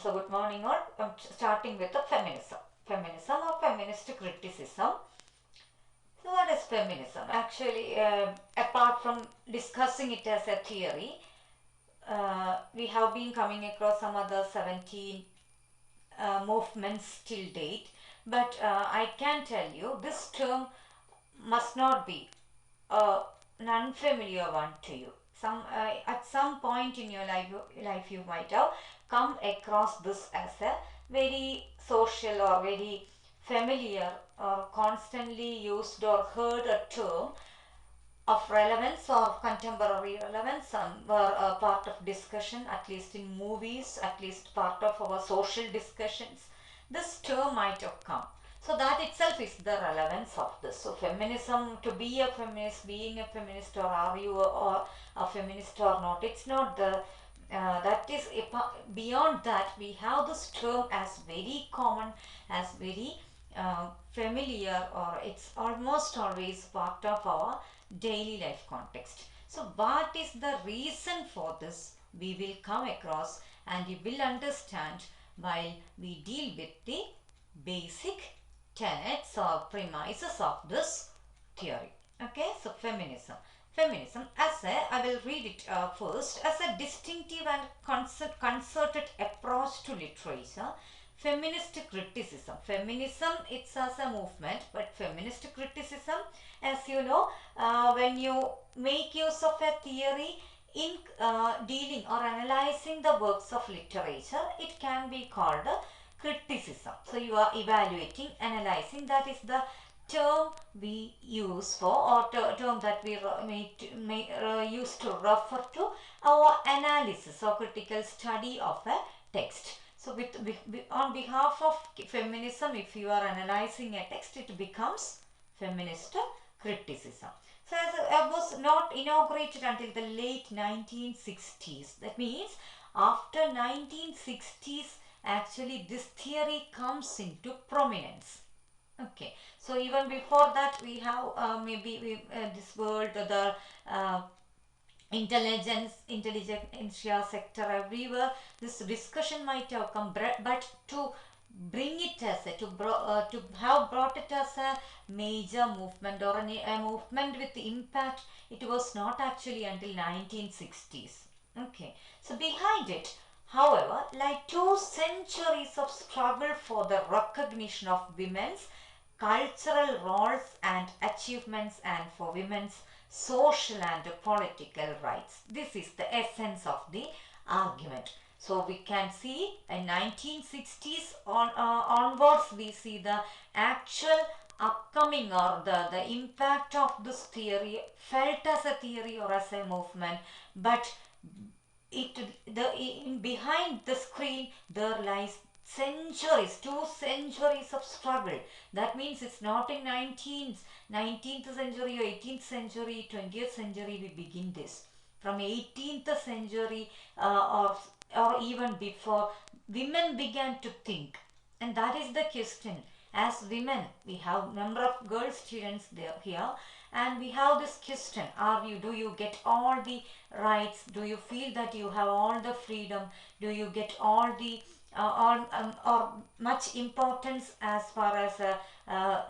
So good morning all. I'm starting with the feminism. Feminism or feminist criticism. So what is feminism? Actually, apart from discussing it as a theory, we have been coming across some other 17 movements till date. But I can tell you this term must not be an unfamiliar one to you. At some point in your life you might have come across this as a very social or very familiar or constantly used or heard a term of relevance or contemporary relevance. Some were a part of discussion, at least in movies, at least part of our social discussions. This term might have come. So that itself is the relevance of this. So feminism, to be a feminist, being a feminist, or are you a feminist or not, it's not the that is beyond that. We have this term as very common, as very familiar, or it's almost always part of our daily life context. So what is the reason for this, we will come across and you will understand while we deal with the basic tenets or premises of this theory. Okay, so feminism. Feminism, I will read it first, as a distinctive and concerted approach to literature. Feminist criticism. Feminism, it's as a movement, but feminist criticism, as you know, when you make use of a theory in dealing or analyzing the works of literature, it can be called a criticism. So you are evaluating, analyzing, that is the term we use for, or term that we use to refer to our analysis or critical study of a text. So on behalf of feminism, if you are analyzing a text, it becomes feminist criticism. So as it was not inaugurated until the late 1960s. That means after 1960s, actually this theory comes into prominence. Okay, so even before that we have this world, the intelligentsia sector, everywhere this discussion might have come, but to bring it as to have brought it as a major movement or a movement with impact, it was not actually until 1960s. Okay, so behind it, however, like 2 centuries of struggle for the recognition of women's cultural roles and achievements and for women's social and political rights. This is the essence of the argument. So we can see in 1960s onwards, we see the actual upcoming or the impact of this theory felt as a theory or as a movement, but behind the screen there lies centuries, 2 centuries of struggle. That means it's not in 19th century or 18th century, 20th century we begin this. From 18th century or even before, women began to think. And that is the question. As women, we have number of girl students there here, and we have this question: do you get all the rights? Do you feel that you have all the freedom? Do you get all the or much importance as far as a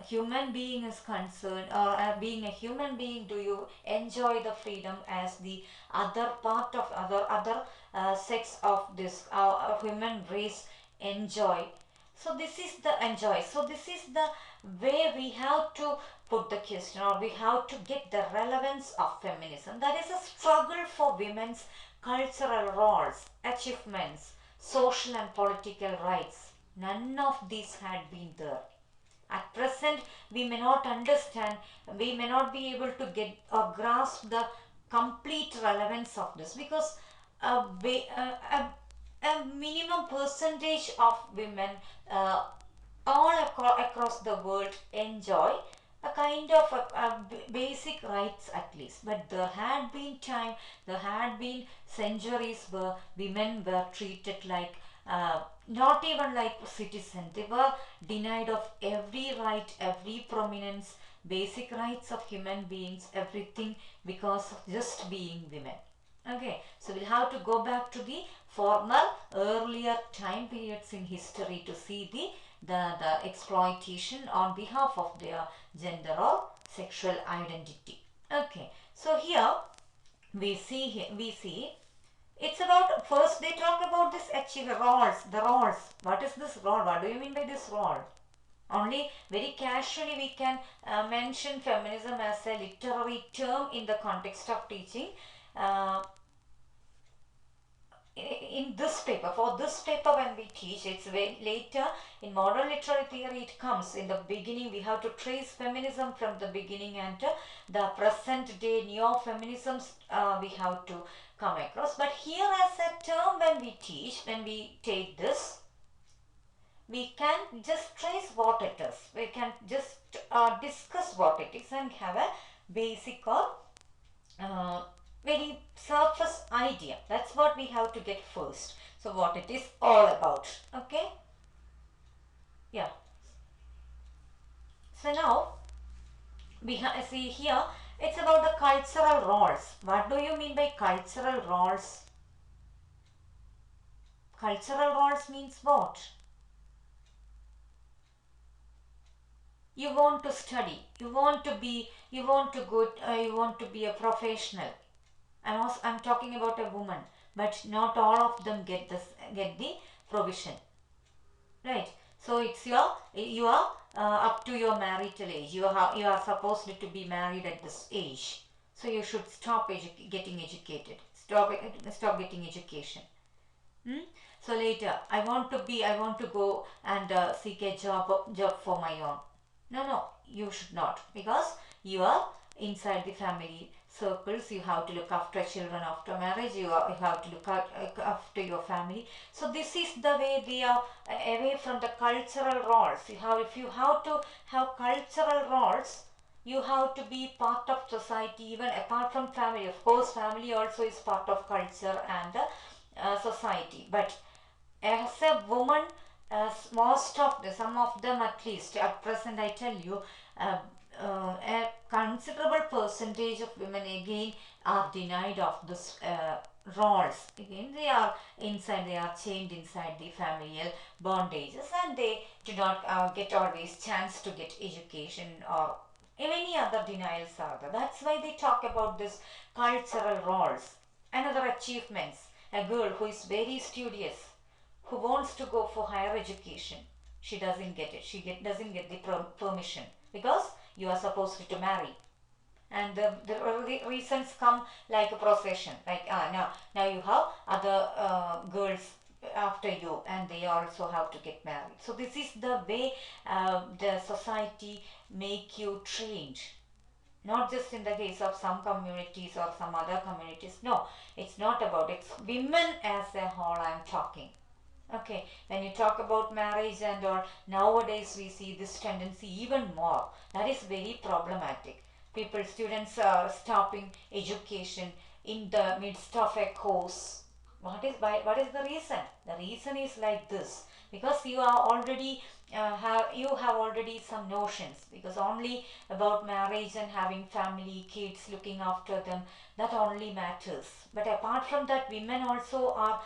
human being is concerned, or being a human being, do you enjoy the freedom as the other part of other sex of this human race enjoy? So this is the enjoy. So this is the way we have to put the question, or we have to get the relevance of feminism. That is a struggle for women's cultural roles, achievements, social and political rights. None of these had been there. At present, we may not understand, we may not be able to get or grasp the complete relevance of this, because a minimum percentage of women all across the world enjoy a kind of basic rights at least. But there had been centuries where women were treated like not even like citizens. They were denied of every right, every prominence, basic rights of human beings, everything, because of just being women. Okay, so we'll have to go back to the former earlier time periods in history to see the exploitation on behalf of their gender or sexual identity. Okay, so here we see it's about, first they talk about this roles, the roles. What is this role? What do you mean by this role? Only very casually we can mention feminism as a literary term in the context of teaching. Uh, in this paper, for this paper when we teach, it's way later in modern literary theory it comes. In the beginning we have to trace feminism from the beginning, and the present day neo-feminisms we have to come across. But here as a term when we teach, when we take this, we can just trace what it is. We can just discuss what it is and have a basic or very surface idea. That's what we have to get first. So what it is all about. Okay. Yeah. So now we see here it's about the cultural roles. What do you mean by cultural roles? Cultural roles means what? You want to study, you want to be, you want to go, you want to be a professional. I'm talking about a woman, but not all of them get the provision, right? So it's you are up to your marital age. You are supposed to be married at this age, so you should stop getting educated. Stop getting education. So later, I want to go and seek a job for my own. No, you should not, because you are inside the family circles. You have to look after children after marriage. You have to look after your family. So this is the way we are away from the cultural roles. If you have to have cultural roles, you have to be part of society, even apart from family. Of course, family also is part of culture and society. But as a woman, as some of them at least at present, I tell you, a considerable percentage of women again are denied of this roles. Again, they are chained inside the familial bondages, and they do not get always chance to get education, or many other denials are there. That's why they talk about this cultural roles. Another achievements, a girl who is very studious, who wants to go for higher education, she doesn't get it. Doesn't get the permission, because you are supposed to marry. And the reasons come like a procession, like now you have other girls after you, and they also have to get married. So this is the way the society make you trained. Not just in the case of some communities or some other communities. No, it's not about it. It's women as a whole I'm talking. Okay, when you talk about marriage and all, nowadays we see this tendency even more. That is very problematic. Students are stopping education in the midst of a course. What is the reason? The reason is like this, because you have already some notions, because only about marriage and having family, kids, looking after them, that only matters. But apart from that, women also are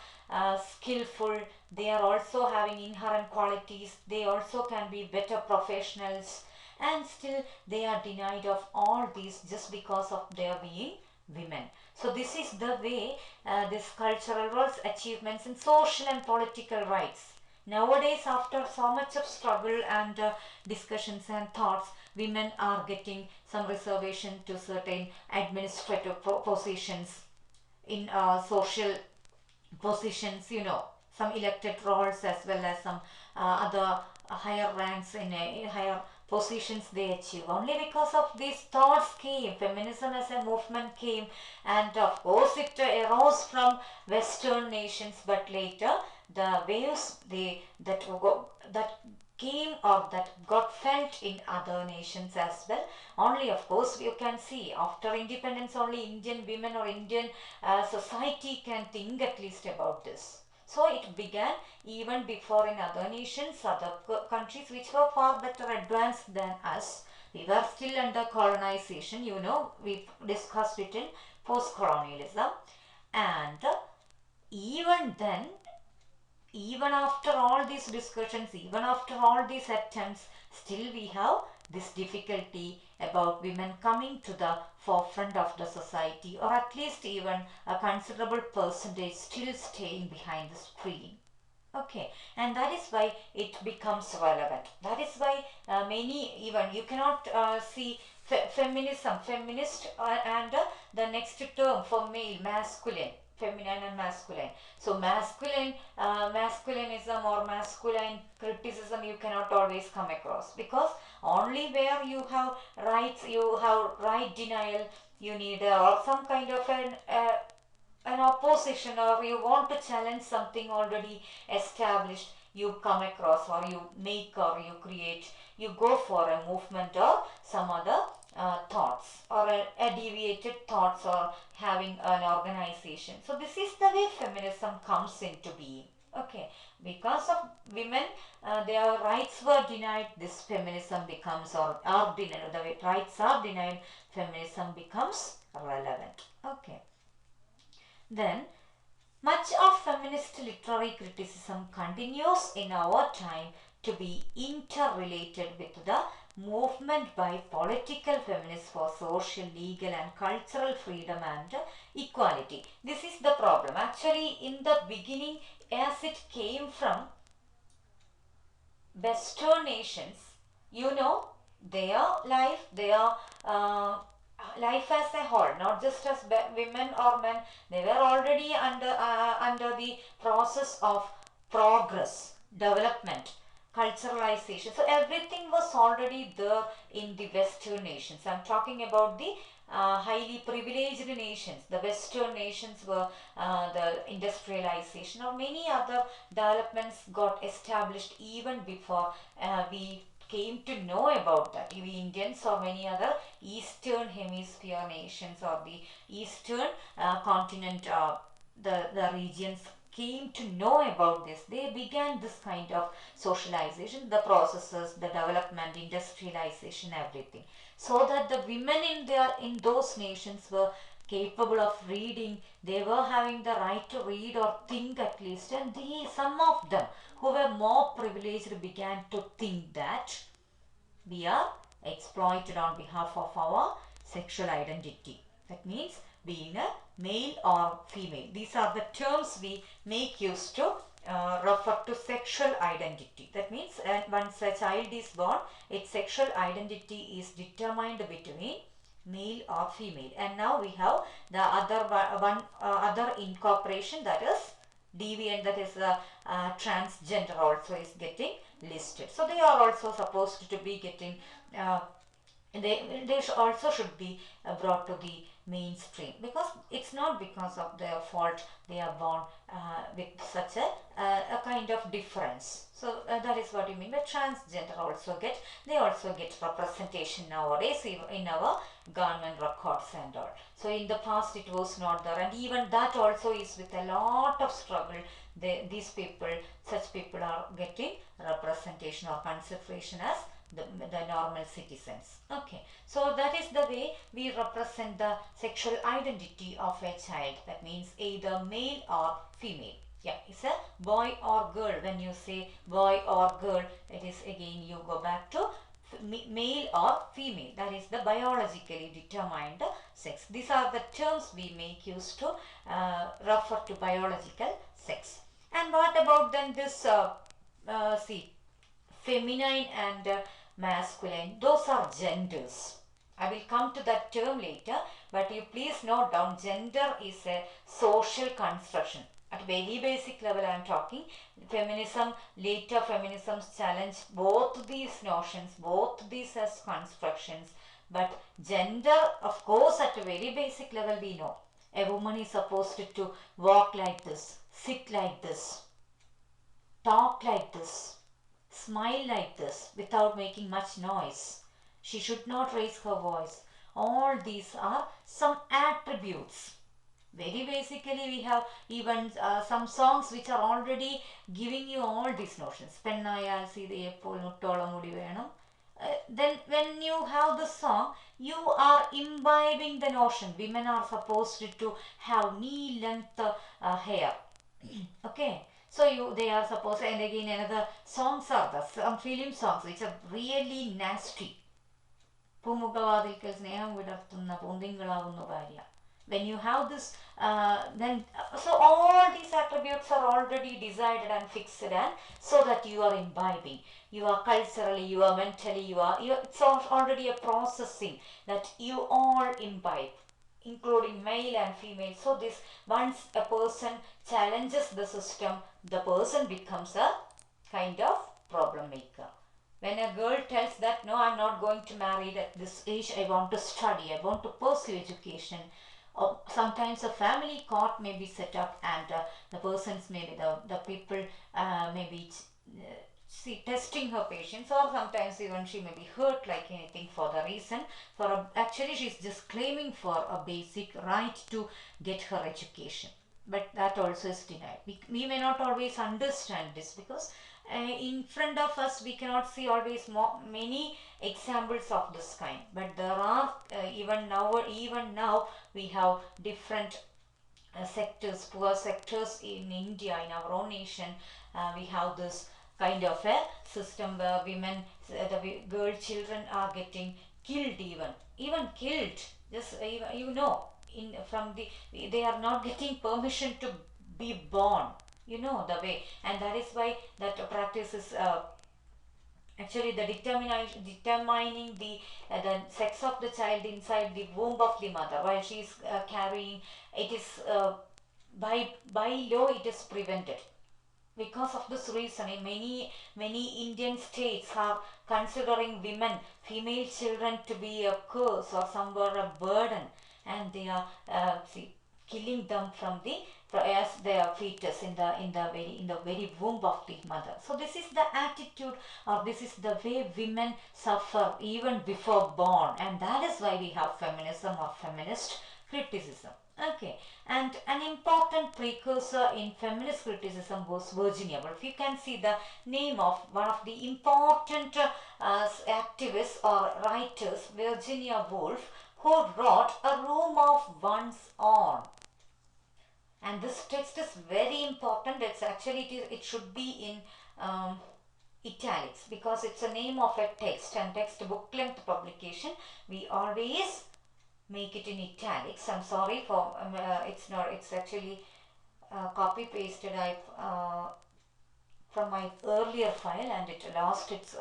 skillful. They are also having inherent qualities. They also can be better professionals, and still they are denied of all these just because of their being women. So this is the way this cultural roles, achievements, and social and political rights. Nowadays, after so much of struggle and discussions and thoughts, women are getting some reservation to certain administrative positions, in social positions, some elected roles, as well as some other higher ranks in higher positions they achieve. Only because of these thoughts came, feminism as a movement came, and of course it arose from Western nations, but later the waves that came or that got felt in other nations as well. Only of course you can see after independence, only Indian women or Indian society can think at least about this. So it began even before in other nations, other countries which were far better advanced than us. We were still under colonization, we discussed it in post-colonialism. And even then, even after all these discussions, even after all these attempts, still we have this difficulty about women coming to the forefront of the society, or at least even a considerable percentage still staying behind the screen. Okay, and that is why it becomes relevant. That is why many, even you cannot see feminism, feminist, and the next term for male, masculine, feminine and masculine. So masculinism or masculine criticism you cannot always come across, because only where you have rights, you have right denial, you need or some kind of an opposition, or you want to challenge something already established, you come across, or you make, or you create, you go for a movement or some other thoughts, or a deviated thoughts, or having an organization. So this is the way feminism comes into being. Okay, because of women, their rights were denied, this feminism becomes, or are denied, the rights are denied, feminism becomes relevant. Okay. Then, much of feminist literary criticism continues in our time to be interrelated with the movement by political feminists for social, legal and cultural freedom and equality. This is the problem. Actually, in the beginning, as it came from Western nations, their life, their life as a whole, not just as women or men, they were already under the process of progress, development, culturalization. So everything was already there in the Western nations. I'm talking about the highly privileged nations. The Western nations were the industrialization or many other developments got established even before we came to know about that. We Indians or many other Eastern Hemisphere nations or the Eastern continent, the regions came to know about this. They began this kind of socialization, the processes, the development, industrialization, everything, so that the women in those nations were capable of reading. They were having the right to read or think at least, and some of them who were more privileged began to think that we are exploited on behalf of our sexual identity. That means being a male or female. These are the terms we make use to refer to sexual identity. That means once a child is born, its sexual identity is determined between male or female. And now we have the other incorporation, that is deviant, that is transgender also is getting listed. So they are also supposed to be getting they also should be brought to the mainstream, because it's not because of their fault they are born with such a kind of difference. So that is what you mean by transgender they also get representation nowadays in our government records and all. So in the past it was not there, and even that also is with a lot of struggle. Such people are getting representation or consideration as the normal citizens. Okay, so that is the way we represent the sexual identity of a child. That means either male or female. Yeah, it's a boy or girl. When you say boy or girl, it is again you go back to male or female. That is the biologically determined sex. These are the terms we make use to refer to biological sex. And what about then this feminine and masculine? Those are genders. I will come to that term later, but you please note down, gender is a social construction. At very basic level I am talking. Later feminism challenge both these notions, both these as constructions. But gender, of course, at a very basic level we know. A woman is supposed to walk like this, sit like this, talk like this, smile like this without making much noise. She should not raise her voice. All these are some attributes. Very basically we have even some songs which are already giving you all these notions. Pennayal Sithayepol Muttoolam Mudi Venam. then when you have the song, you are imbibing the notion women are supposed to have knee length hair. Okay, so they are supposed, and again another songs are the some film songs which are really nasty. പൂമുഖവാതിൽക്കൽ സ്നേഹം വിടർത്തുന്ന പൂന്തിങ്കളാവുന്നു ഭാര്യ. When you have this, then so all these attributes are already decided and fixed, and so that you are imbibing, you are culturally, you are mentally, it's already a processing that you all imbibe, including male and female. So this, once a person challenges the system, the person becomes a kind of problem maker. When a girl tells that no, I'm not going to marry at this age, I want to study, I want to pursue education, or sometimes a family court may be set up, and the persons, maybe the people may be testing her patience, or sometimes even she may be hurt like anything for the reason, actually she's just claiming for a basic right to get her education. But that also is denied. We may not always understand this, because in front of us we cannot see always many examples of this kind, but there are even now we have different sectors, poor sectors in India, in our own nation. We have this kind of a system where women, the girl children are getting killed, even killed, just they are not getting permission to be born, the way. And that is why that practice is actually the determining the sex of the child inside the womb of the mother while she is carrying. It is by law it is prevented. Because of this reason, in many Indian states are considering women, female children, to be a curse or somewhere a burden, and they are killing them as their fetus in the very womb of the mother. So this is the attitude, or this is the way women suffer even before born, and that is why we have feminism or feminist criticism. Okay, and an important precursor in feminist criticism was Virginia Woolf. You can see the name of one of the important activists or writers, Virginia Woolf, who wrote A Room of One's Own. And this text is very important. It's actually, it should be in italics, because it's a name of a text, and text book length publication, we always make it in italics. I'm sorry for it's actually copy pasted from my earlier file, and it lost its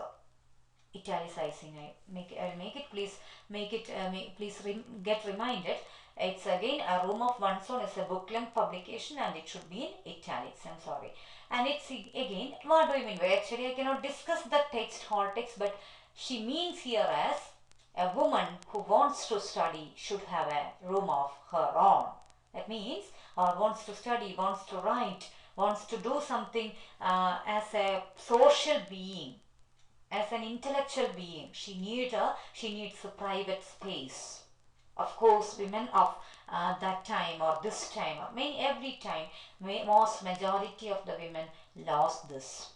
italicizing. I'll make it. Please make it. Please get reminded. It's again A Room of One's Own is a book length publication, and it should be in italics. I'm sorry. And it's again, what do you mean by? Actually, I cannot discuss the whole text, but she means here as a woman who wants to study should have a room of her own. That means, or wants to study, wants to write, wants to do something as a social being, as an intellectual being. She needs a private space. Of course, women of that time or this time, or every time, most majority of the women lost this.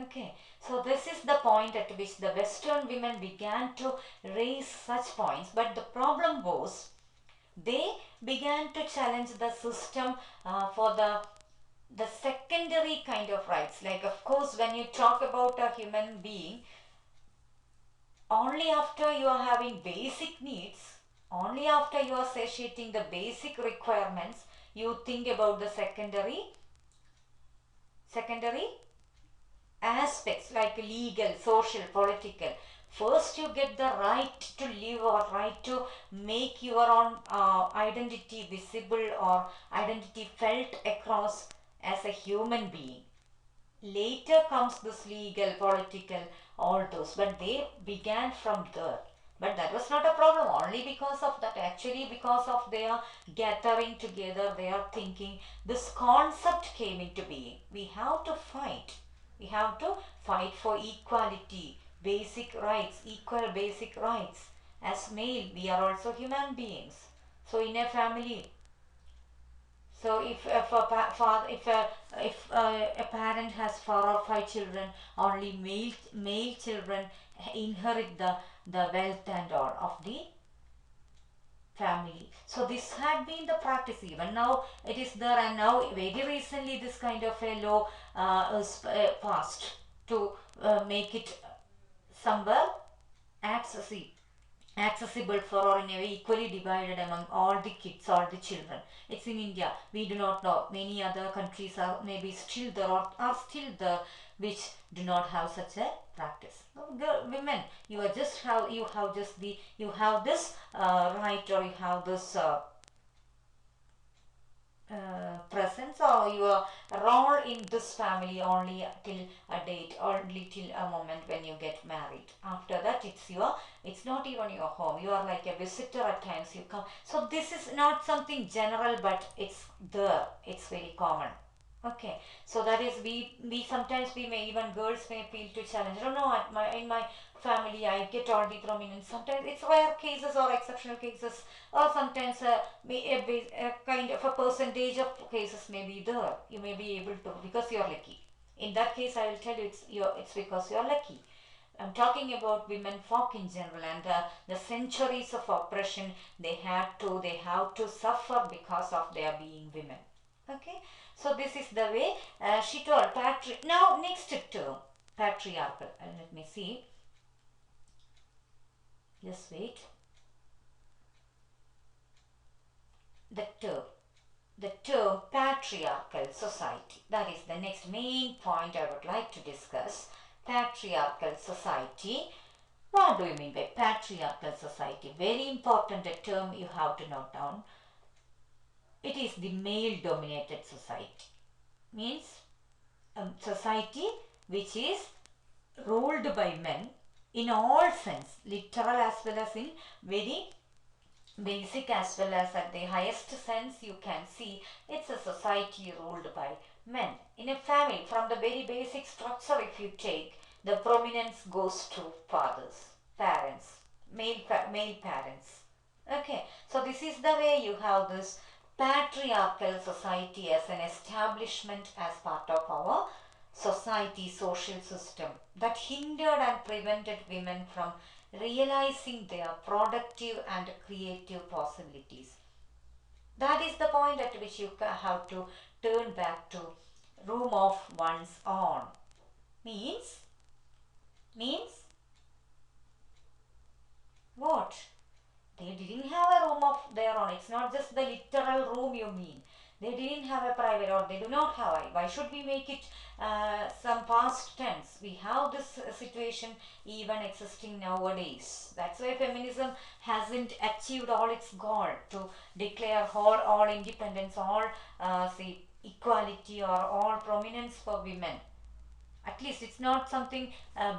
Okay, so this is the point at which the Western women began to raise such points, but the problem was they began to challenge the system for the secondary kind of rights. Like, of course, when you talk about a human being, only after you are having basic needs, only after you are satiating the basic requirements, you think about the secondary aspects like legal, social, political. First you get the right to live, or right to make your own identity visible or identity felt across as a human being. Later comes this legal, political, all those, but they began from there. But that was not a problem only because of that. Actually, because of their gathering together, their thinking, this concept came into being. We have to fight. We have to fight for equality, basic rights, equal basic rights. As male, we are also human beings. So in a family, So if a parent has 4 or 5 children, only male children inherit the wealth and all of the family. So this had been the practice. Even now it is there, and now very recently this kind of a law is passed to make it somewhere accessible for all, in a way equally divided among all the kids, all the children. It's in India. We do not know. Many other countries are maybe still there, or are still there, which do not have such a practice. Women, you have this right, or you have this presence, or your role in this family only till a date, or only till a moment when you get married. After that, it's not even your home. You are like a visitor at times. You come. So this is not something general, but it's there. It's very common. Okay, so that is, we sometimes, we may, even girls may feel to challenge. I don't know, in my family I get all the prominence. Sometimes it's rare cases or exceptional cases, or sometimes a kind of a percentage of cases may be there. You may be able to, because you are lucky. In that case, I will tell you, it's because you are lucky. I'm talking about women folk in general, and the centuries of oppression they have to suffer because of their being women. Okay, so this is the way she told now next term, patriarchal. Let me see. Just wait. The term patriarchal society. That is the next main point I would like to discuss. Patriarchal society. What do you mean by patriarchal society? Very important term you have to note down. It is the male dominated society. Means society which is ruled by men in all sense, literal as well as in very basic, as well as at the highest sense you can see. It's a society ruled by men. In a family, from the very basic structure if you take, the prominence goes to fathers, parents, male parents. Okay, so this is the way you have this patriarchal society as an establishment, as part of our society, social system, that hindered and prevented women from realizing their productive and creative possibilities. That is the point at which you have to turn back to room of one's own. Means what? They didn't have a room of their own. It's not just the literal room you mean. They didn't have a private, or they do not have. Why should we make it some past tense? We have this situation even existing nowadays. That's why feminism hasn't achieved all its goal to declare all independence, all equality, or all prominence for women. At least it's not something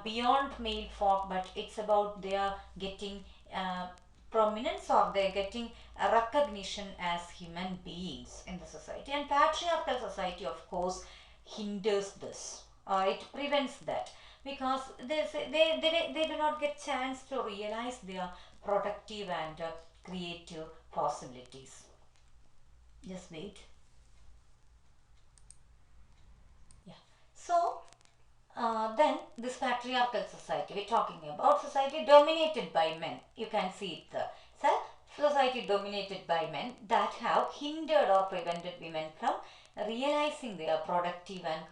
beyond male folk, but it's about their getting prominence, or they're getting a recognition as human beings in the society. And patriarchal society, of course, hinders this, or it prevents that, because they do not get chance to realize their productive and creative possibilities. Just wait. Yeah. So then this patriarchal society, we're talking about society dominated by men. You can see it there. So society dominated by men that have hindered or prevented women from realizing their productive and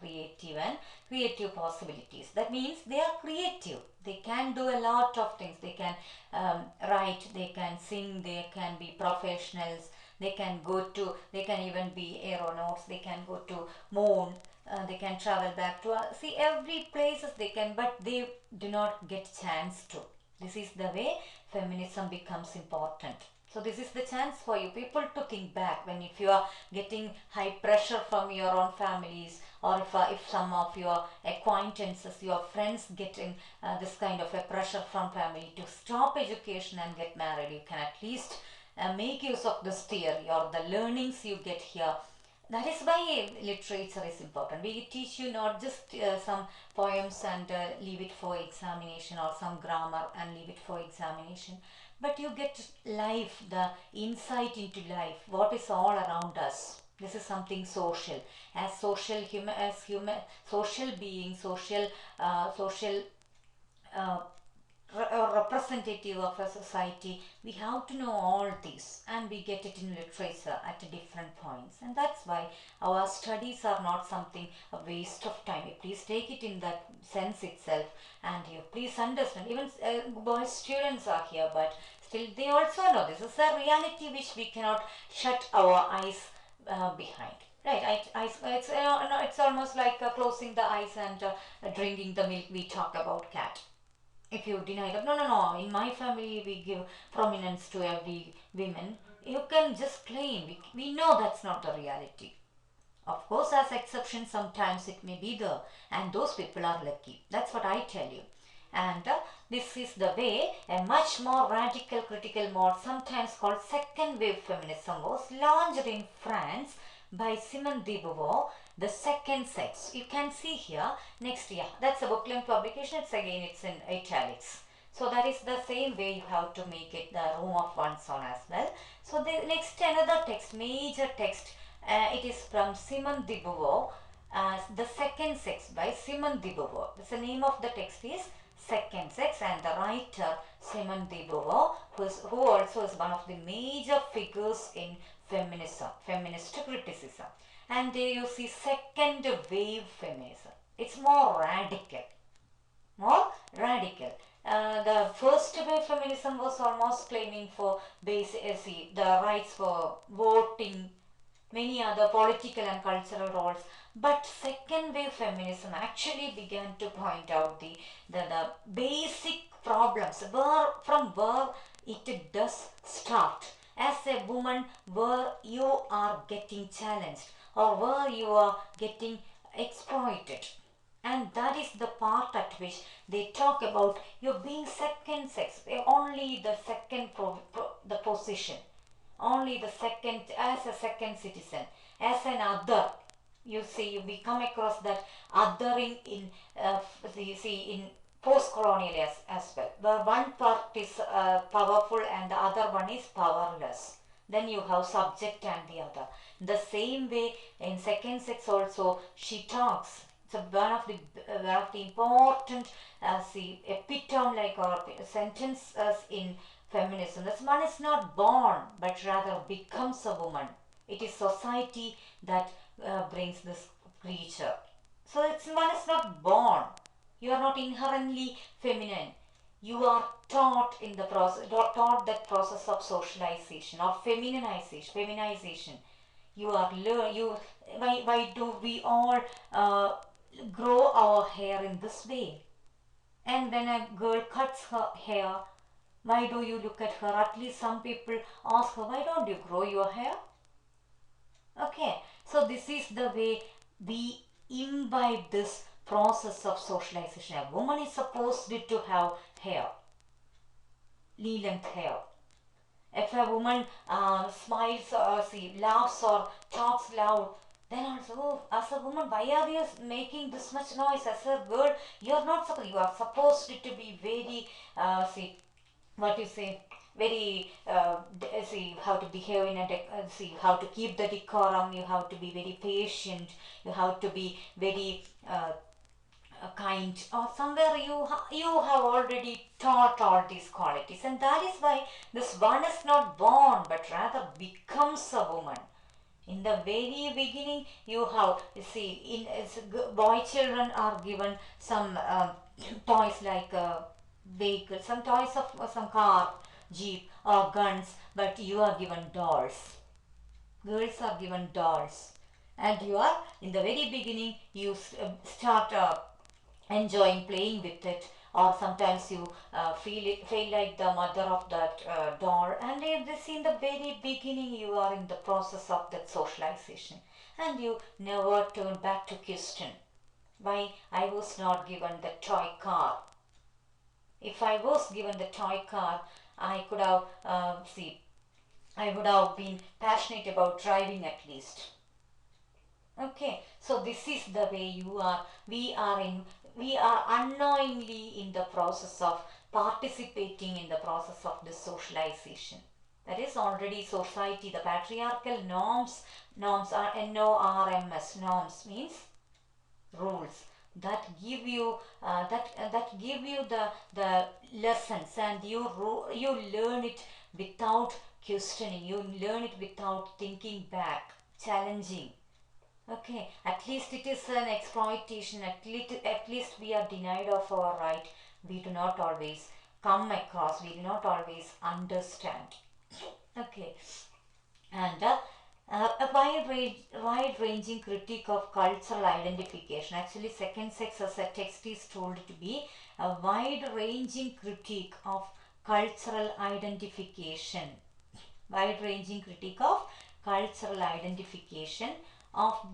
creative possibilities. That means they are creative. They can do a lot of things. They can write, they can sing, they can be professionals, they can even be aeronauts, they can go to moon, they can travel back to see every places they can, but they do not get chance to. This is the way feminism becomes important. So this is the chance for you people to think back, when if you are getting high pressure from your own families, or if some of your acquaintances, your friends getting this kind of a pressure from family to stop education and get married, you can at least make use of this theory or the learnings you get here. That is why literature is important. We teach you not just some poems and leave it for examination, or some grammar and leave it for examination, but you get life, the insight into life, what is all around us. This is something social. As social beings, social uh, representative of a society, we have to know all this, and we get it in literature at different points, and that's why our studies are not something a waste of time. You please take it in that sense itself, and you please understand. Even boys students are here, but still they also know this is a reality which we cannot shut our eyes behind. Right, it's almost like closing the eyes and drinking the milk. We talk about cat. If you deny that, no, no, no, in my family we give prominence to every women, you can just claim. We know that's not the reality. Of course, as exception, sometimes it may be there, and those people are lucky. That's what I tell you. And this is the way a much more radical critical mode, sometimes called second wave feminism, was launched in France by Simone de Beauvoir, The Second Sex. You can see here next year. That's a book length publication. It's in italics. So that is the same way you have to make it the room of one's own as well. So the next another text, major text, it is from Simone de Beauvoir, The Second Sex by Simone de Beauvoir. The name of the text is Second Sex, and the writer Simone de Beauvoir, who also is one of the major figures in feminism, feminist criticism. And there you see second wave feminism. It's more radical. More radical. The first wave feminism was almost claiming for the rights for voting, many other political and cultural roles. But second wave feminism actually began to point out the basic problems, from where it does start. As a woman, where you are getting challenged or where you are getting exploited. And that is the part at which they talk about you being second sex, only the second the position, only the second, as a second citizen, as an other. You see, we come across that othering in in post-colonial as well, where one part is powerful and the other one is powerless. Then you have subject and the other. The same way in second sex also she talks. So one of the important epitome like or sentences in feminism. That one is not born but rather becomes a woman. It is society that brings this creature. So one is not born. You are not inherently feminine. You are taught in the process, taught that process of socialization or feminization. You are why do we all grow our hair in this way? And when a girl cuts her hair, why do you look at her? At least some people ask her, why don't you grow your hair? Okay, so this is the way we imbibe this process of socialization. A woman is supposed to have hair, knee-length hair. If a woman smiles or laughs or talks loud, then also, oh, as a woman, why are you making this much noise? As a girl, you are not supposed. You are supposed to be very what you say, very how to behave in a how to keep the decorum. You have to be very patient. You have to be very kind, or somewhere you have already taught all these qualities, and that is why this one is not born but rather becomes a woman. In the very beginning, you have boy children are given some toys like vehicles, some toys of some car, jeep or guns, but you are given dolls. Girls are given dolls, and you are in the very beginning you start enjoying playing with it, or sometimes you feel like the mother of that doll, and this in the very beginning you are in the process of that socialization, and you never turn back to question why I was not given the toy car. If I was given the toy car, I could have I would have been passionate about driving at least. Okay, so this is the way we are unknowingly in the process of participating in the process of this socialization. That is already society, the patriarchal norms are NORMS, norms means rules that give you that give you the lessons, and you learn it without questioning, you learn it without thinking back, challenging. Okay, at least it is an exploitation, at least we are denied of our right, we do not always come across, we do not always understand. Okay, and a wide-ranging critique of cultural identification. Actually, second sex as a text is told to be a wide-ranging critique of cultural identification. Wide-ranging critique of cultural identification of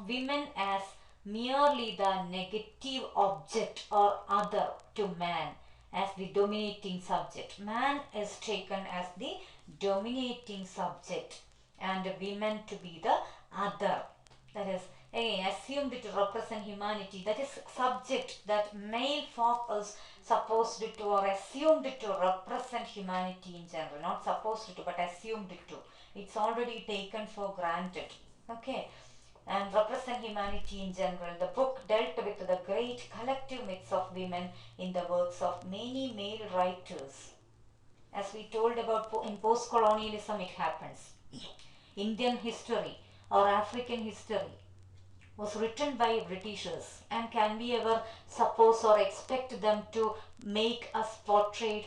women as merely the negative object or other to man, as the dominating subject. Man is taken as the dominating subject and women to be the other. That is again assumed to represent humanity. That is subject that male folk is supposed to or assumed to represent humanity in general. Not supposed to but assumed to. It's already taken for granted. Okay, and represent humanity in general. The book dealt with the great collective myths of women in the works of many male writers. As we told about in post-colonialism, it happens. Indian history or African history was written by Britishers, and can we ever suppose or expect them to make us portrayed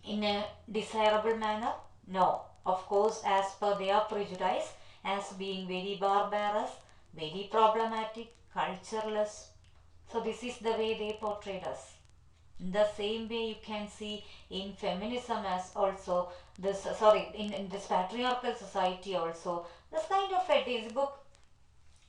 in a desirable manner? No, of course, as per their prejudice, as being very barbarous, very problematic, cultureless. So this is the way they portrayed us. In the same way you can see in feminism as also this, in this patriarchal society also, this kind of a book,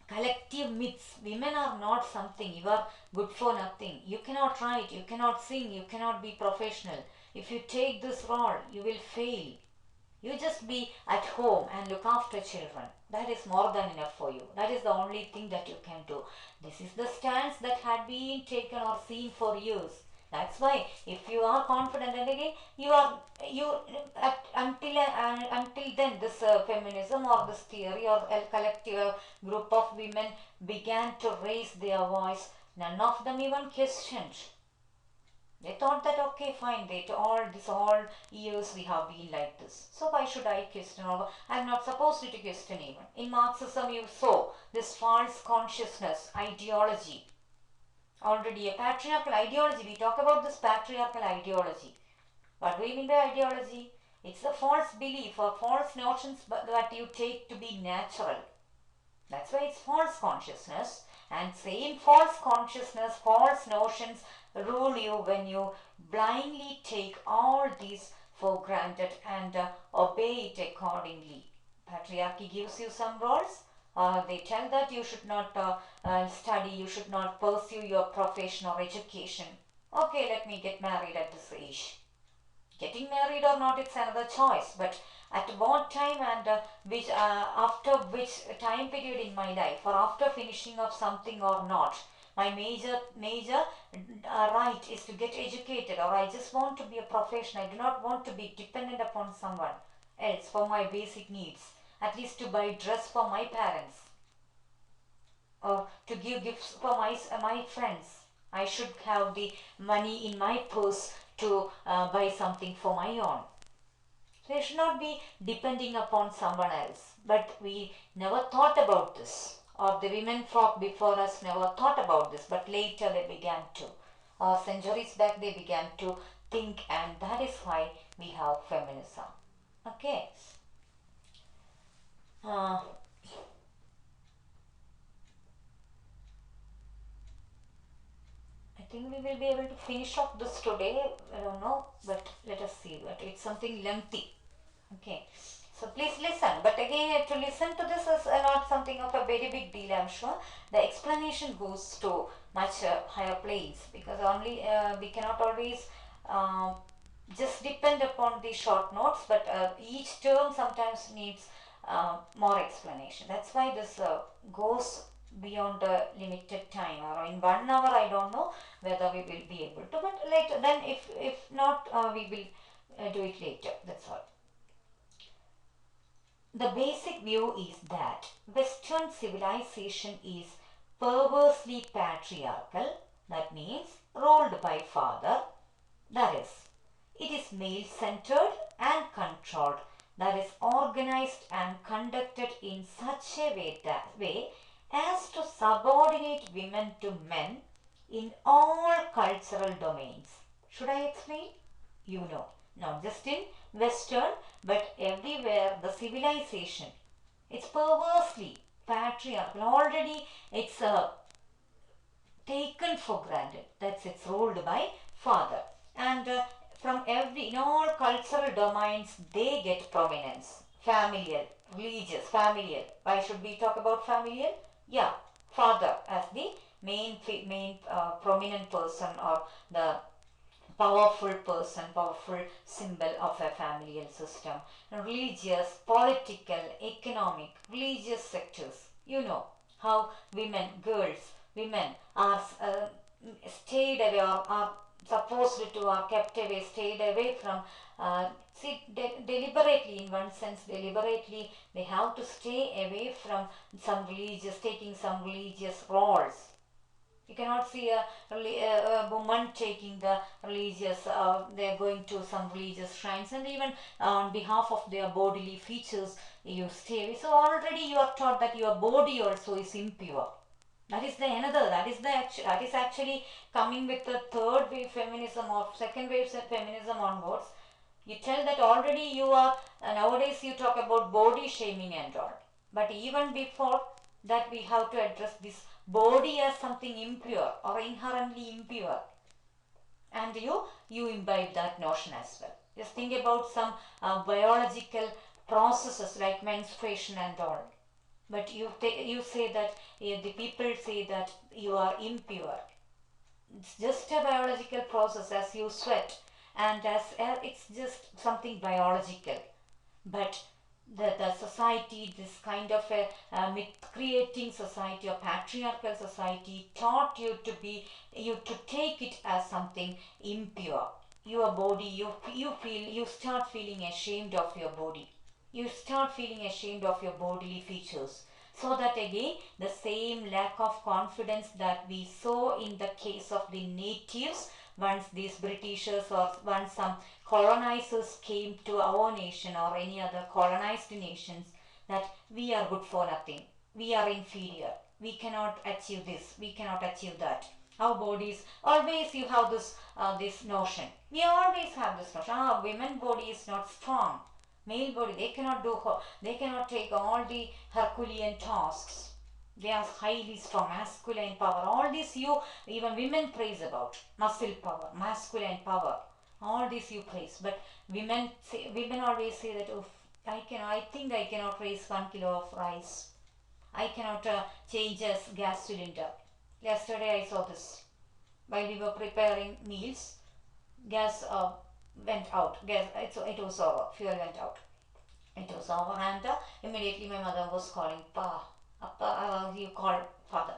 collective myths. Women are not something, you are good for nothing, you cannot write, you cannot sing, you cannot be professional. If you take this role, you will fail. You just be at home and look after children. That is more than enough for you. That is the only thing that you can do. This is the stance that had been taken or seen for years. That's why if you are confident, and again until then this feminism or this theory or a collective group of women began to raise their voice, none of them even questioned. They thought that okay, fine, all years we have been like this. So why should I question? Or I'm not supposed to question even. In Marxism, you saw this false consciousness ideology. Already a patriarchal ideology. We talk about this patriarchal ideology. What do we mean by ideology? It's a false belief or false notions that you take to be natural. That's why it's false consciousness. And same false consciousness, false notions rule you when you blindly take all these for granted and obey it accordingly. Patriarchy gives you some roles. They tell that you should not study, you should not pursue your profession or education. Okay, let me get married at this age. Getting married or not, it's another choice. But at what time and after which time period in my life, or after finishing of something or not, my major right is to get educated, or I just want to be a professional. I do not want to be dependent upon someone else for my basic needs, at least to buy dress for my parents or to give gifts for my friends. I should have the money in my purse to buy something for my own. So I should not be depending upon someone else. But we never thought about this, or the women folk before us never thought about this, but later they began to. Centuries back they began to think, and that is why we have feminism. Okay. I think we will be able to finish off this today. I don't know, but let us see. But it's something lengthy. Okay, so please listen. But again, to listen to this is not something of a very big deal, I'm sure. The explanation goes to much higher planes, because only we cannot always just depend upon the short notes, but each term sometimes needs more explanation. That's why this goes beyond the limited time, or in 1 hour I don't know whether we will be able to, but later then if not we will do it later. That's all. the basic view is that Western civilization is perversely patriarchal, that means ruled by father, that is, it is male centered and controlled, that is, organized and conducted in such a way as to subordinate women to men in all cultural domains. Should I explain? You know, not just in Western but everywhere the civilization, it's perversely patriarchal. Already it's taken for granted that it's ruled by father, and from every in all cultural domains they get prominence. Familial, religious, familial. Why should we talk about familial? Yeah, father as the main prominent person, or the powerful person, powerful symbol of a familial system. Religious, political, economic, religious sectors. You know how women are stayed away, or are supposed to, are kept away, stayed away from, deliberately, in one sense, deliberately, they have to stay away from some religious, taking some religious roles. You cannot see a woman taking the religious, they're going to some religious shrines, and even on behalf of their bodily features, you stay away. So already you are taught that your body also is impure. That is the another, that is actually coming with the third wave feminism or second wave feminism onwards. You tell that already you are, nowadays you talk about body shaming and all. But even before that, we have to address this body as something impure or inherently impure. And you imbibe that notion as well. Just think about some biological processes like menstruation and all. But you say that, the people say that you are impure. It's just a biological process, as you sweat, and as it's just something biological. But the society, this kind of a myth creating society or patriarchal society, taught you to take it as something impure. Your body, you start feeling ashamed of your body. You start feeling ashamed of your bodily features. So that again, the same lack of confidence that we saw in the case of the natives, once these Britishers or once some colonizers came to our nation or any other colonized nations, that we are good for nothing, we are inferior, we cannot achieve this, we cannot achieve that. Our bodies, always you have this notion. We always have this notion. Women body is not strong. Male body, they cannot take all the Herculean tasks. They are highly strong, masculine power. All this even women praise about. Muscle power, masculine power. All this you praise. But women always say that, oh, I think I cannot raise 1 kilo of rice. I cannot change a gas cylinder. Yesterday I saw this. While we were preparing meals, gas went out. It was over. Fuel went out. It was over, and immediately my mother was calling Pa. You called father.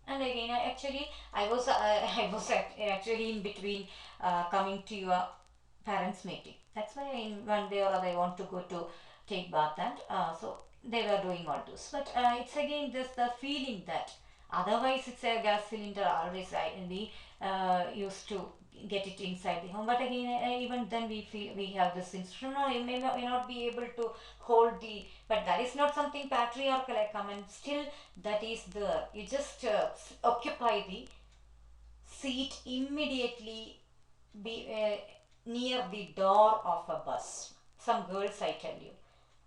And again, I was I was actually in between coming to your parents' meeting. That's why in one day or other I want to go to take bath, and so they were doing all this. But it's again just the feeling that otherwise it's a gas cylinder always we used to get it inside the home. But again, even then we feel we have this instrument. No, you may not be able to hold the, but that is not something patriarchal. I come, and still that is there. You just occupy the seat immediately near the door of a bus. Some girls, I tell you,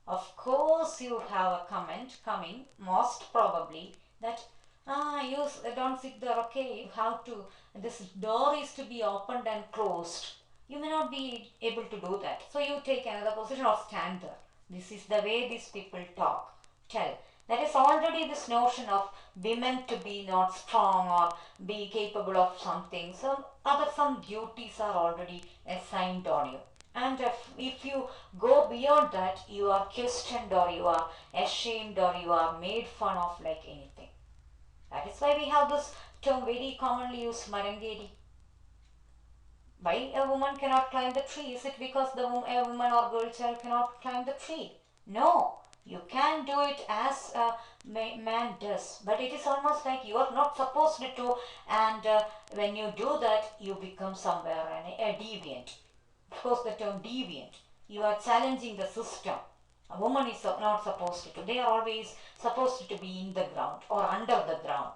of course you have a comment coming, most probably, that you don't sit there, okay, you have to, this door is to be opened and closed. You may not be able to do that. So you take another position or stand there. This is the way these people tell. There is already this notion of women to be not strong or be capable of something. Some duties are already assigned on you. And if you go beyond that, you are questioned or you are ashamed or you are made fun of like anything. That is why we have this term very commonly used, Marangeri. Why a woman cannot climb the tree? Is it because a woman or girl child cannot climb the tree? No, you can do it as a man does, but it is almost like you are not supposed to, and when you do that, you become somewhere a deviant. Of course, the term deviant, you are challenging the system. A woman is not supposed to. They are always supposed to be in the ground or under the ground.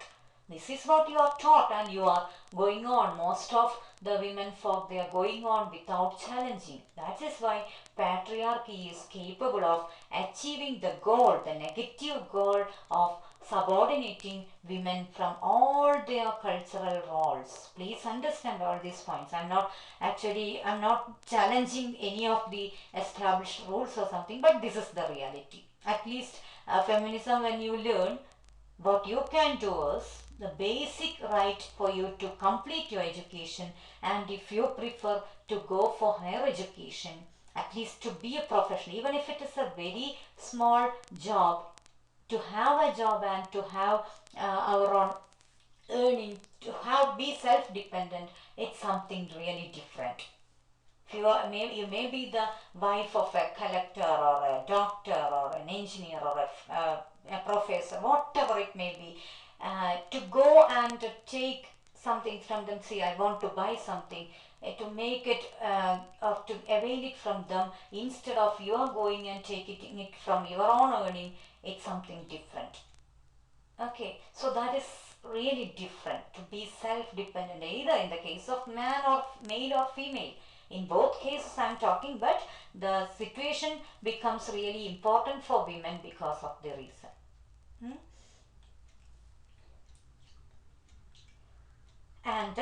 This is what you are taught, and you are going on. Most of the women folk, they are going on without challenging. That is why patriarchy is capable of achieving the goal, the negative goal of subordinating women from all their cultural roles. Please understand all these points. I'm not challenging any of the established rules or something, but this is the reality. At least feminism, when you learn, what you can do is the basic right for you to complete your education, and if you prefer to go for higher education, at least to be a professional, even if it is a very small job, to have a job and to have our own earning, to have be self-dependent, it's something really different. If you may be the wife of a collector or a doctor or an engineer or a professor, whatever it may be, to go and take something from them, say I want to buy something, to make it or to avail it from them, instead of you are going and taking it from your own earning, it's something different. Okay, so that is really different, to be self-dependent, either in the case of man or male or female. In both cases I'm talking, but the situation becomes really important for women because of the reason. Hmm? And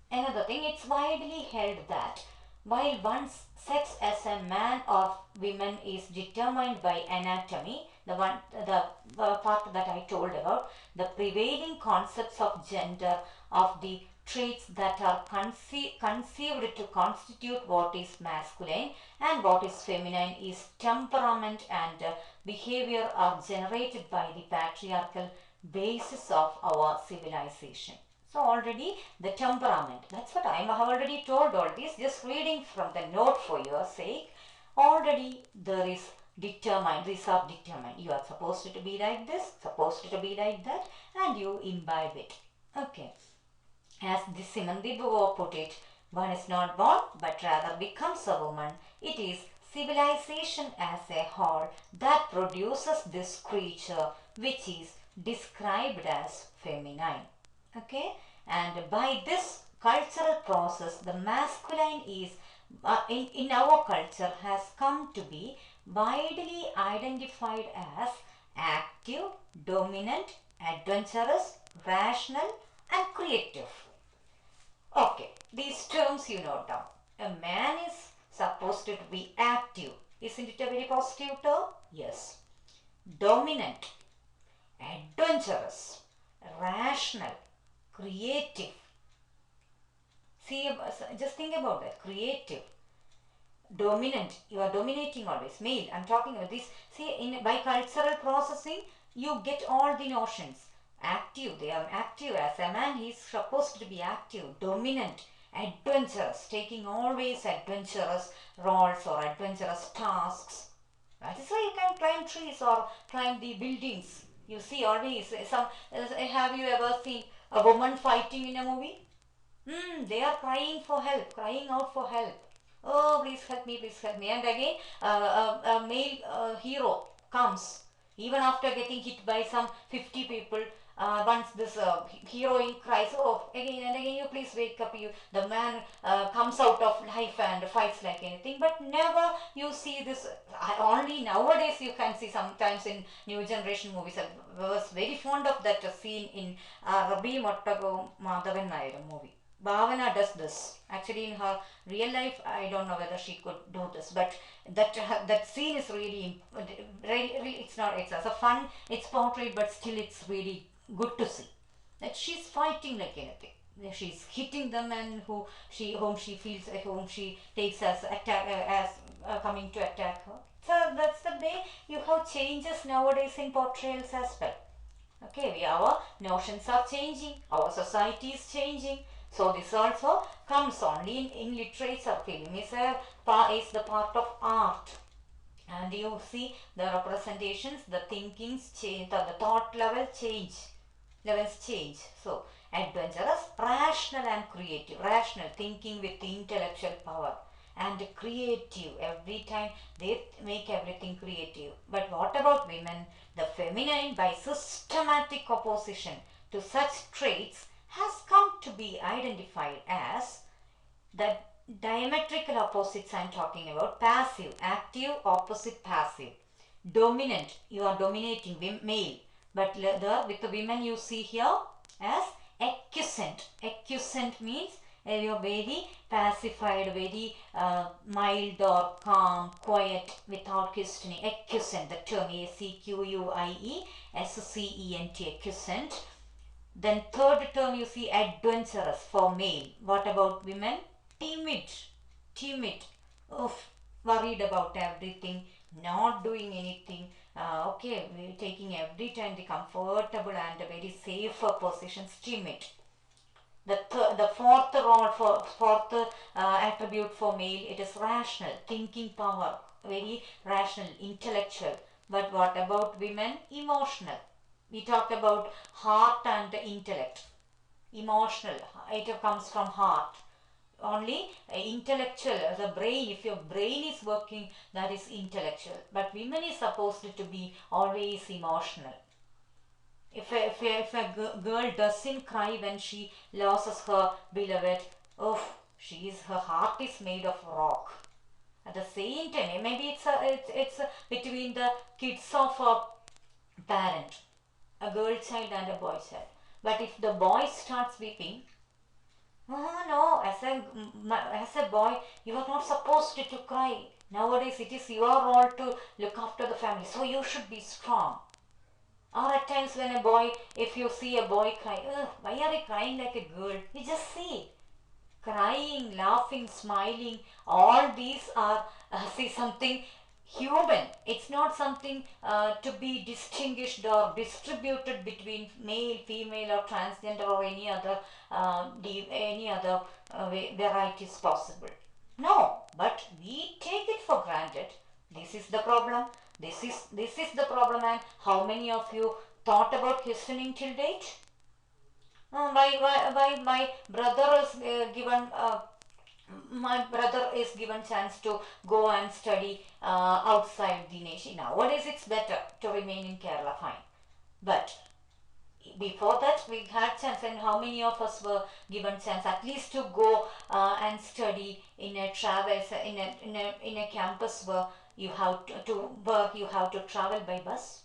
another thing, it's widely held that while one's sex as a man or woman is determined by anatomy, the part that I told about, the prevailing concepts of gender, of the traits that are conceived to constitute what is masculine and what is feminine, is temperament and behavior, are generated by the patriarchal basis of our civilization. So already the temperament, that's what I have already told all this, just reading from the note for your sake. Already there is determined, these are determined. You are supposed to be like this, supposed to be like that, and you imbibe it. Okay. As the Simone de Beauvoir put it, one is not born but rather becomes a woman. It is civilization as a whole that produces this creature which is described as feminine. Okay, and by this cultural process, the masculine is in our culture has come to be widely identified as active, dominant, adventurous, rational, and creative. Okay, these terms you note down. A man is supposed to be active. Isn't it a very positive term? Yes. Dominant, adventurous, rational, creative. See, just think about that. Creative, dominant. You are dominating always. Male. I'm talking about this. See, by cultural processing, you get all the notions. Active. They are active. As a man, he is supposed to be active, dominant, adventurous, taking always adventurous roles or adventurous tasks. That is why you can climb trees or climb the buildings. You see always some. Have you ever seen a woman fighting in a movie? They are crying for help, crying out for help. Oh, please help me, please help me. And again, a male hero comes, even after getting hit by some 50 people. Once this heroine cries, oh, again and again, you please wake up. The man comes out of life and fights like anything. But never you see this. Only nowadays you can see sometimes in new generation movies. I was very fond of that scene in Rabi Mottago Madhavan Nair movie. Bhavana does this. Actually, in her real life, I don't know whether she could do this, but that scene is really, really, it's not. It's as a fun. It's portrayed, but still, it's really good to see that she's fighting like anything. She's hitting the men whom she feels, whom she takes as attack, as coming to attack her. So that's the way you have changes nowadays in portrayals as well. Okay, our notions are changing, our society is changing. So this also comes only in literature. Film is the part of art. And you see the representations, the thinkings change, the thought levels change. So adventurous, rational and creative. Rational, thinking with intellectual power, and creative. Every time they make everything creative. But what about women? The feminine, by systematic opposition to such traits, has come to be identified as the diametrical opposites I am talking about: passive, active, opposite passive. Dominant, you are dominating male, but there with the women you see here as acquiescent. Acquiescent means you are very pacified, very mild or calm, quiet, without questioning. Acquiescent, the term ACQUIESCENT, acquiescent. Then third term you see adventurous for male. What about women? Timid, timid, oof, worried about everything, not doing anything. Okay, we're taking every time the comfortable and very safe positions. Timid. The fourth role for fourth attribute for male, it is rational, thinking power, very rational, intellectual. But what about women? Emotional. We talked about heart and intellect. Emotional, it comes from heart. Only intellectual, the brain, if your brain is working, that is intellectual. But women is supposed to be always emotional. If a girl doesn't cry when she loses her beloved, oh, her heart is made of rock. At the same time, maybe it's between the kids of a parent, a girl child and a boy child. But if the boy starts weeping, oh no, as a boy, you are not supposed to cry. Nowadays, it is your role to look after the family, so you should be strong. Or at times when a boy, if you see a boy cry, why are you crying like a girl? You just see. Crying, laughing, smiling, all these are, see, something human. It's not something to be distinguished or distributed between male, female, or transgender, or any other varieties possible. No, but we take it for granted. This is the problem. This is the problem. And how many of you thought about questioning till date? My brother is given. My brother is given chance to go and study outside the nation. Nowadays it's better to remain in Kerala, fine. But before that we had chance, and how many of us were given chance at least to go and study in a in a campus where you have to work, you have to travel by bus?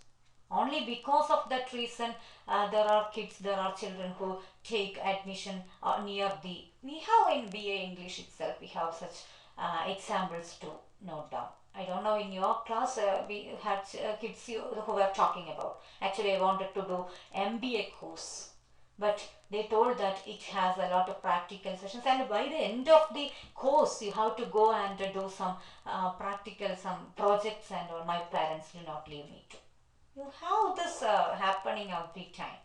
Only because of that reason, there are children who take admission near the. We have in BA English itself, we have such examples to note down. I don't know, in your class we had kids who were talking about. Actually, I wanted to do MBA course, but they told that it has a lot of practical sessions, and by the end of the course you have to go and do some practical, some projects, and all. My parents do not leave me to. You have this happening every time.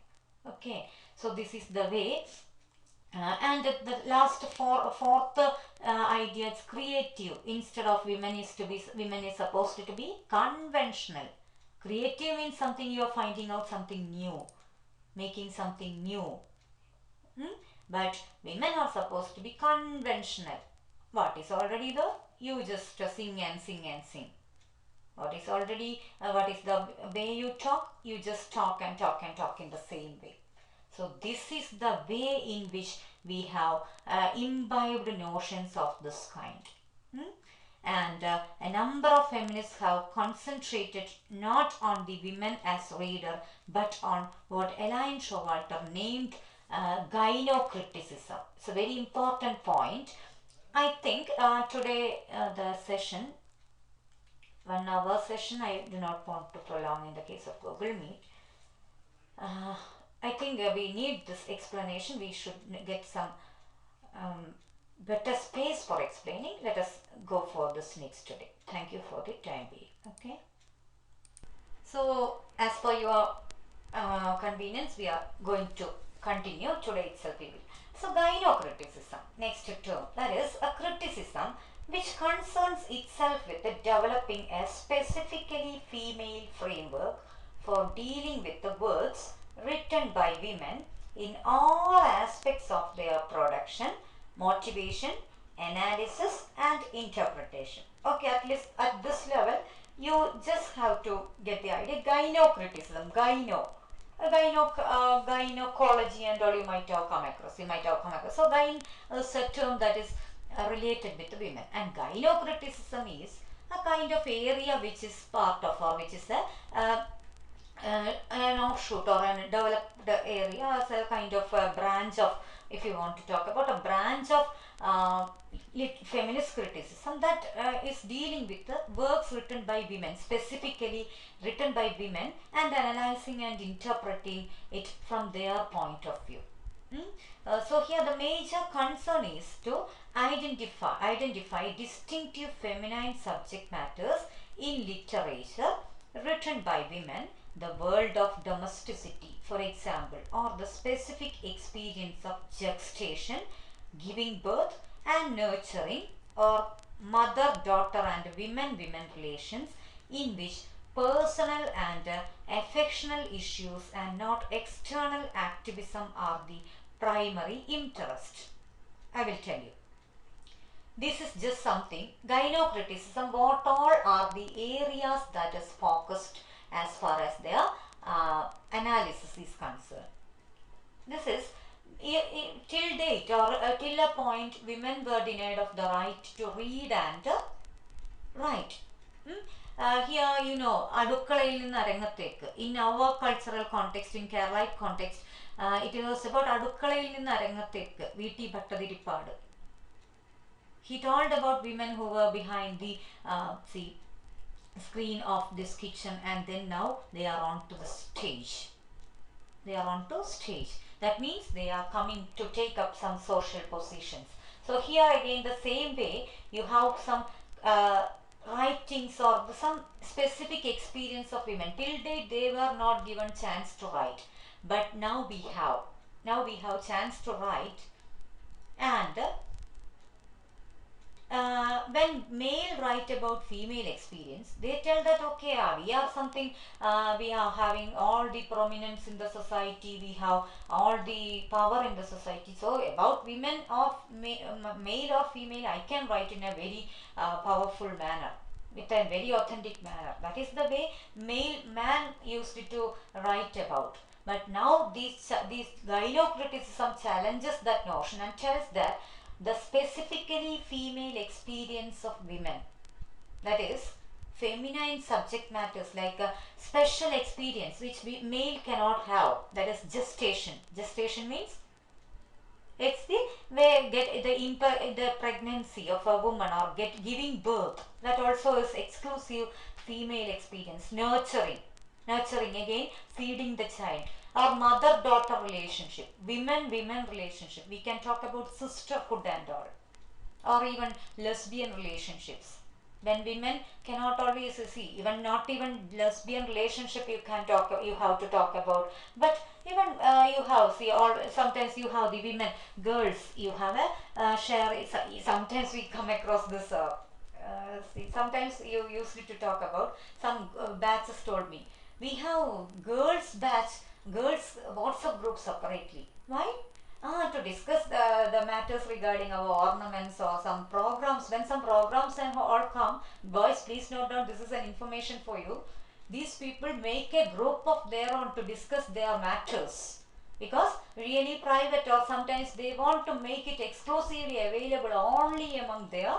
Okay, so this is the way. And the last fourth idea is creative. Instead of women is supposed to be conventional. Creative means something you are finding out something new, making something new. But women are supposed to be conventional. What is already there? You just sing and sing and sing. What is the way you talk? You just talk and talk and talk in the same way. So this is the way in which we have imbibed notions of this kind. And a number of feminists have concentrated not on the women as reader, but on what Elaine Showalter named gynocriticism. It's a very important point. I think today the session, 1 hour session, I do not want to prolong in the case of Google Meet. I think we need this explanation. We should get some better space for explaining. Let us go for this next today. Thank you for the time being. Okay. So as per your convenience, we are going to continue today itself. We will. So gynocriticism, next term, that is a criticism which concerns itself with developing a specifically female framework for dealing with the works written by women in all aspects of their production, motivation, analysis, and interpretation. Okay, at least at this level, you just have to get the idea. Gynocriticism, gynecology and all you might have come across. So, gyn is a term that is related with women, and gynocriticism is a kind of area which is part of, or which is an offshoot or a developed area as a kind of a branch of, if you want to talk about a branch of feminist criticism that is dealing with the works written by women, specifically written by women, and analyzing and interpreting it from their point of view. So here the major concern is to identify distinctive feminine subject matters in literature written by women, the world of domesticity, for example, or the specific experience of gestation, giving birth and nurturing, or mother-daughter and women-women relations, in which personal and affectional issues and not external activism are the primary interest. I will tell you. This is just something. Gynocriticism, what all are the areas that is focused as far as their analysis is concerned. This is till date or till a point women were denied of the right to read and write. Here, you know, അടുക്കളയിൽ നിന്ന് അരങ്ങത്തേക്ക്, in our cultural context, in Keralite context, it was about അടുക്കളയിൽ നിന്ന് അരങ്ങത്തേക്ക്, V.T. Bhattathiripad. He told about women who were behind the screen of this kitchen, and then now they are on to the stage. They are on to stage. That means they are coming to take up some social positions. So here again the same way you have some writings or some specific experience of women. Till date they were not given chance to write, but now we have chance to write. And when male write about female experience, they tell that okay, we are something, we are having all the prominence in the society, we have all the power in the society, so about women or male or female I can write in a very powerful manner, with a very authentic manner. That is the way man used to write about. But now these gynocriticism challenges that notion and tells that the specifically female experience of women, that is feminine subject matters like a special experience which male cannot have, that is gestation means it's the way get the pregnancy of a woman or giving birth, that also is exclusive female experience. Nurturing again, feeding the child, or mother-daughter relationship, women relationship. We can talk about sisterhood and all, or even lesbian relationships. When women cannot always see, even not even lesbian relationship you have to talk about, but even you have or sometimes you have the women, girls, you have a share. Sometimes we come across this. Sometimes you used to talk about some batches told me. We have girls batch, girls WhatsApp group separately. Why? To discuss the matters regarding our ornaments or some programs. When some programs and all come, boys, please note down, this is an information for you. These people make a group of their own to discuss their matters, because really private, or sometimes they want to make it exclusively available only among their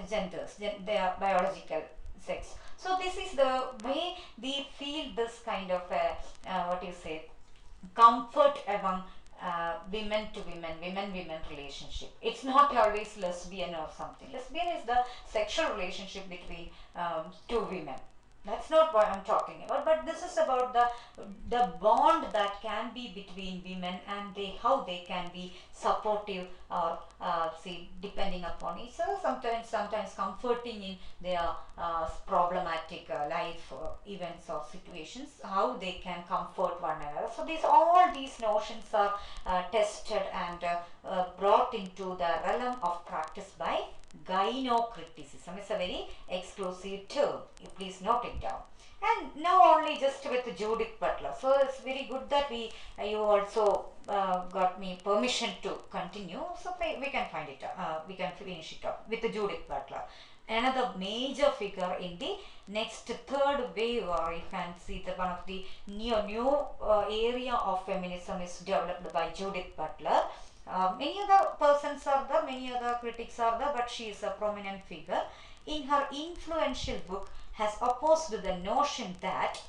genders, their biological sex. So this is the way they feel this kind of comfort among women to women relationship. It's not always lesbian or something. Lesbian is the sexual relationship between two women. That's not what I'm talking about, but this is about the bond that can be between women, and how they can be supportive or depending upon each other, sometimes comforting in their problematic life events or situations, how they can comfort one another. So all these notions are tested and brought into the realm of practice by Gynocriticism is a very exclusive term. You please note it down. And now only just with Judith Butler. So it's very good that you also got me permission to continue. So we can find it. We can finish it up with Judith Butler. Another major figure in the next third wave, or you can see that one of the new area of feminism is developed by Judith Butler. Many other persons are there, many other critics are there, but she is a prominent figure. In her influential book, has opposed the notion that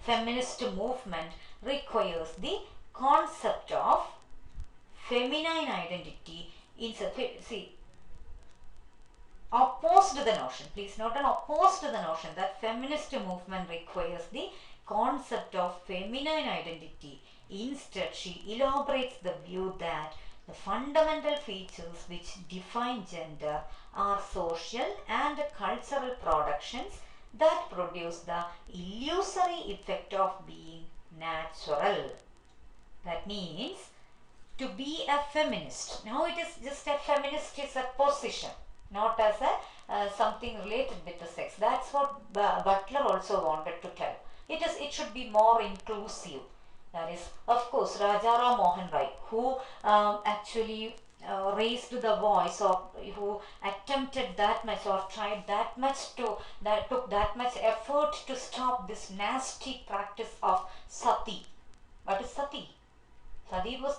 feminist movement requires the concept of feminine identity opposed the notion, please note, and opposed the notion that feminist movement requires the concept of feminine identity. Instead, she elaborates the view that the fundamental features which define gender are social and cultural productions that produce the illusory effect of being natural. That means to be a feminist. Now it is just a feminist is a position, not as a something related with the sex. That's what Butler also wanted to tell. It should be more inclusive. That is, of course, Rajaram Mohan Rai, who actually raised the voice, or who attempted that much, or tried that much took that much effort to stop this nasty practice of sati. What is sati? Sati was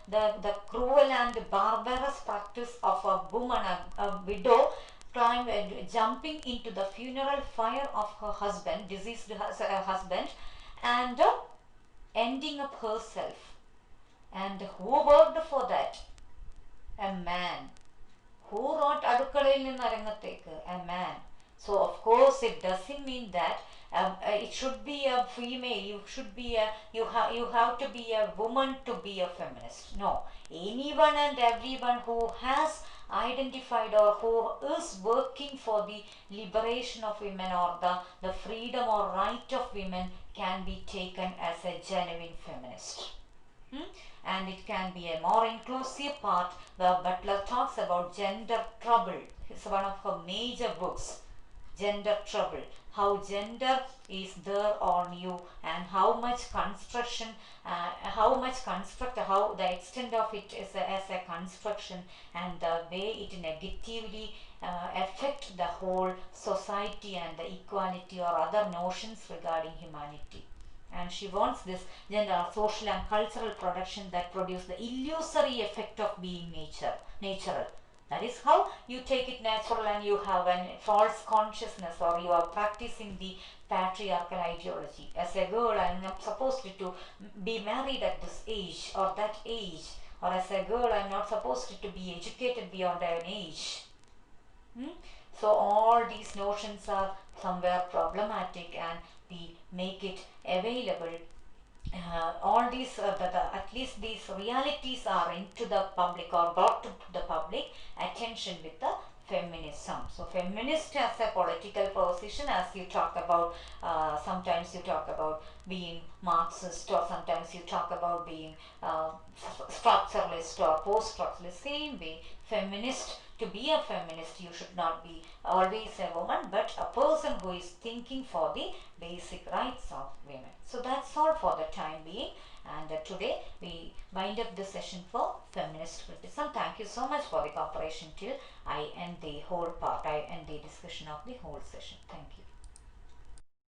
the cruel and barbarous practice of a woman, a widow, jumping into the funeral fire of her husband, deceased husband, and ending up herself. And who worked for that? A man. Who wrote Adukkalayil Ninnu Arangathekku? A man. So of course it doesn't mean that it should be a female. You have to be a woman to be a feminist. No, anyone and everyone who has identified or who is working for the liberation of women, or the freedom or right of women, can be taken as a genuine feminist. And it can be a more inclusive part where Butler talks about gender trouble. It's one of her major books, Gender Trouble. How gender is there on you, and how much construction, how the extent of it is as a construction, and the way it negatively affect the whole society and the equality or other notions regarding humanity. And she wants this gender, social and cultural production that produce the illusory effect of being natural. That is how you take it natural, and you have a false consciousness, or you are practicing the patriarchal ideology. As a girl, I am not supposed to be married at this age or that age, or as a girl, I am not supposed to be educated beyond an age. So all these notions are somewhere problematic, and we make it available. All these, at least these realities are into the public, or brought to the public attention with the feminism. So feminist as a political position, as you talk about, sometimes you talk about being Marxist, or sometimes you talk about being structuralist or post-structuralist. Same way, feminist, to be a feminist, you should not be always a woman, but a person who is thinking for the basic rights of women. So that's all for the time being, and today we wind up the session for feminist criticism. Thank you so much for the cooperation till I end the whole part, I end the discussion of the whole session. Thank you.